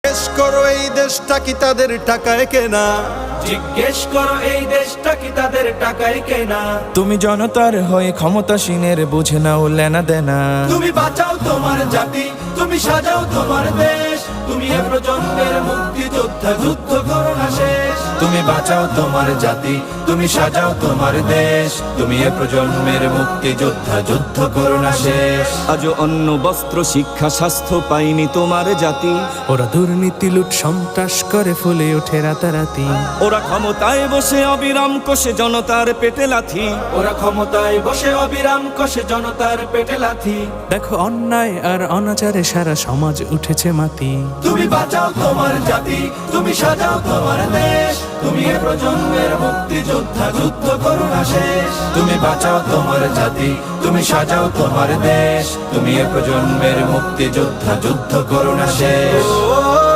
জিজ্ঞেস করো এই দেশটা কি তাদের টাকায় কেনা? জিজ্ঞেস করো এই দেশটা কি তাদের টাকায় কেনা? তুমি জনতার হয়ে ক্ষমতাসীনের বুঝে নাও লেনা দেনা। তুমি বাঁচাও তোমার জাতি, তুমি সাজাও তোমার দেশ, তুমি এ প্রজন্মের মুক্তিযোদ্ধা, যুদ্ধ করো না শেষ। তুমি বাঁচাও তোমার জাতি, তুমি সাজাও তোমার দেশ, তুমি এ প্রজন্মের মুক্তিযোদ্ধা, যুদ্ধ করো না শেষ। আজও অন্ন বস্ত্র শিক্ষা স্বাস্থ্য পাইনি তোমার জাতি। ওরা দুর্নীতি লুট সন্ত্রাস করে ফুলে ওঠে রাতারাতি। ওরা ক্ষমতায় বসে অবিরাম কষে জনতার পেটে লাথি। ওরা ক্ষমতায় বসে অবিরাম কষে জনতার পেটে লাথি। দেখো অন্যায় আর অনাচারে সারা সমাজ উঠেছে মাতি। তুমি বাঁচাও তোমার জাতি, তুমি সাজাও তোমার দেশ, তুমি এ প্রজন্মের মুক্তিযোদ্ধা, যুদ্ধ করো না শেষ। তুমি বাঁচাও তোমার জাতি, তুমি সাজাও তোমার দেশ, তুমি এ প্রজন্মের মুক্তিযোদ্ধা, যুদ্ধ করো না শেষ।